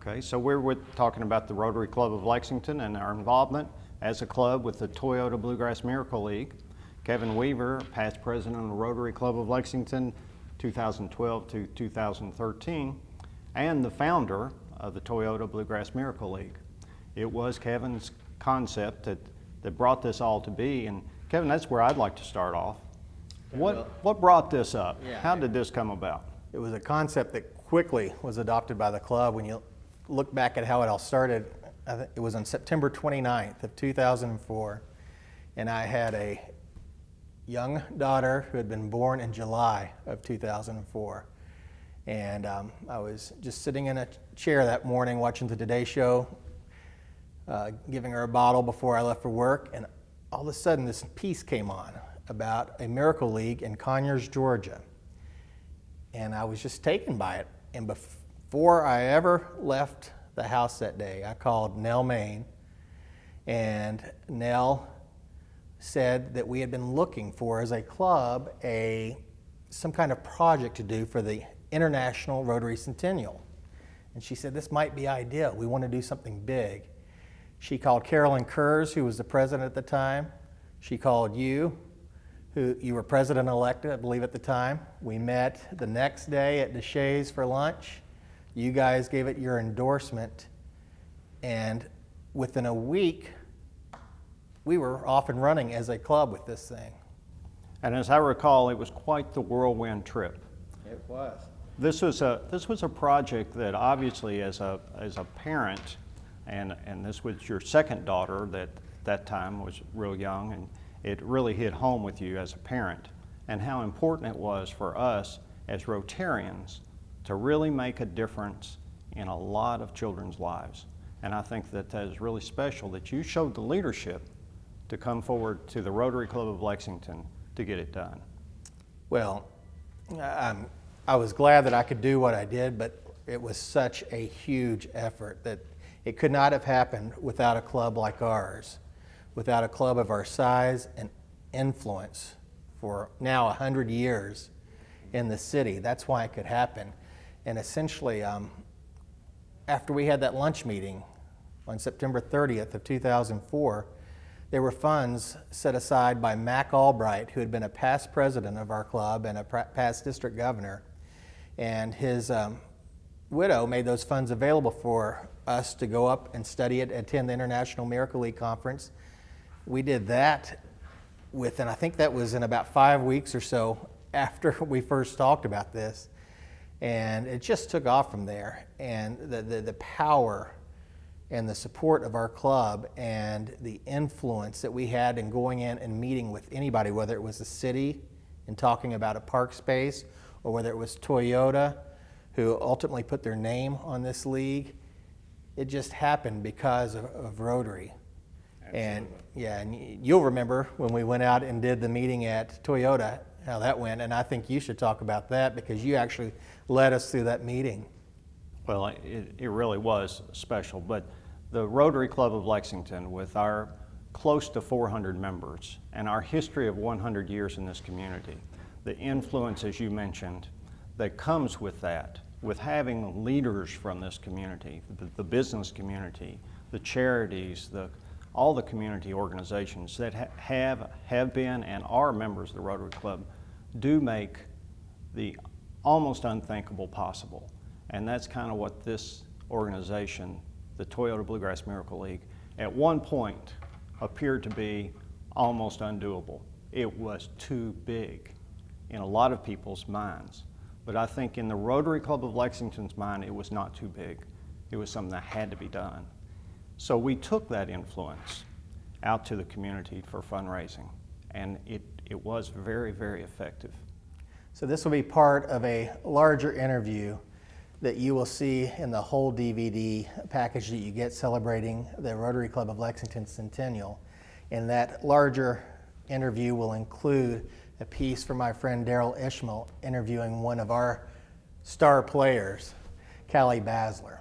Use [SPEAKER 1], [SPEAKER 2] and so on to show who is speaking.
[SPEAKER 1] Okay, so we're talking about the Rotary Club of Lexington and our involvement as a club with the Toyota Bluegrass Miracle League. Kevin Weaver, past president of the Rotary Club of Lexington, 2012 to 2013, and the founder of the Toyota Bluegrass Miracle League. It was Kevin's concept that brought this all to be, and Kevin, that's where I'd like to start off. What brought this up?
[SPEAKER 2] Yeah.
[SPEAKER 1] How did this come about?
[SPEAKER 2] It was a concept that quickly was adopted by the club. When you look back at how it all started, I think it was on September 29th of 2004, and I had a young daughter who had been born in July of 2004. And I was just sitting in a chair that morning watching the Today Show, giving her a bottle before I left for work, and all of a sudden this piece came on about a Miracle League in Conyers, Georgia. And I was just taken by it. And before I ever left the house that day, I called Nell Main, and Nell said that we had been looking for, as a club, some kind of project to do for the International Rotary Centennial. And she said, this might be ideal. We want to do something big. She called Carolyn Kurz, who was the president at the time. She called you, who you were president-elect, I believe, at the time. We met the next day at Deshays for lunch. You guys gave it your endorsement, and within a week, we were off and running as a club with this thing.
[SPEAKER 1] And as I recall, it was quite the whirlwind trip.
[SPEAKER 2] It was.
[SPEAKER 1] This was a project that obviously, as a parent, and this was your second daughter that time was real young, and it really hit home with you as a parent, and how important it was for us as Rotarians to really make a difference in a lot of children's lives. And I think that is really special that you showed the leadership to come forward to the Rotary Club of Lexington to get it done.
[SPEAKER 2] Well, I was glad that I could do what I did, but it was such a huge effort that it could not have happened without a club like ours, without a club of our size and influence for now 100 years in the city. That's why it could happen. And essentially, after we had that lunch meeting on September 30th of 2004, there were funds set aside by Mac Albright, who had been a past president of our club and a past district governor. And his widow made those funds available for us to go up and study it, attend the International Miracle League Conference. We did that and I think that was in about 5 weeks or so after we first talked about this. And it just took off from there. And the power and the support of our club and the influence that we had in going in and meeting with anybody, whether it was the city and talking about a park space, or whether it was Toyota, who ultimately put their name on this league, it just happened because of Rotary. And yeah, and you'll remember when we went out and did the meeting at Toyota, how that went, and I think you should talk about that because you actually led us through that meeting.
[SPEAKER 1] Well, it really was special, but the Rotary Club of Lexington, with our close to 400 members and our history of 100 years in this community, the influence, as you mentioned, that comes with that, with having leaders from this community, the business community, the charities, all the community organizations that have been and are members of the Rotary Club, do make the almost unthinkable possible. And that's kind of what this organization, the Toyota Bluegrass Miracle League, at one point appeared to be almost undoable. It was too big in a lot of people's minds. But I think in the Rotary Club of Lexington's mind, it was not too big. It was something that had to be done. So we took that influence out to the community for fundraising, and it was very, very effective.
[SPEAKER 2] So this will be part of a larger interview that you will see in the whole DVD package that you get celebrating the Rotary Club of Lexington Centennial. And that larger interview will include a piece from my friend Daryl Ishmael interviewing one of our star players, Callie Basler.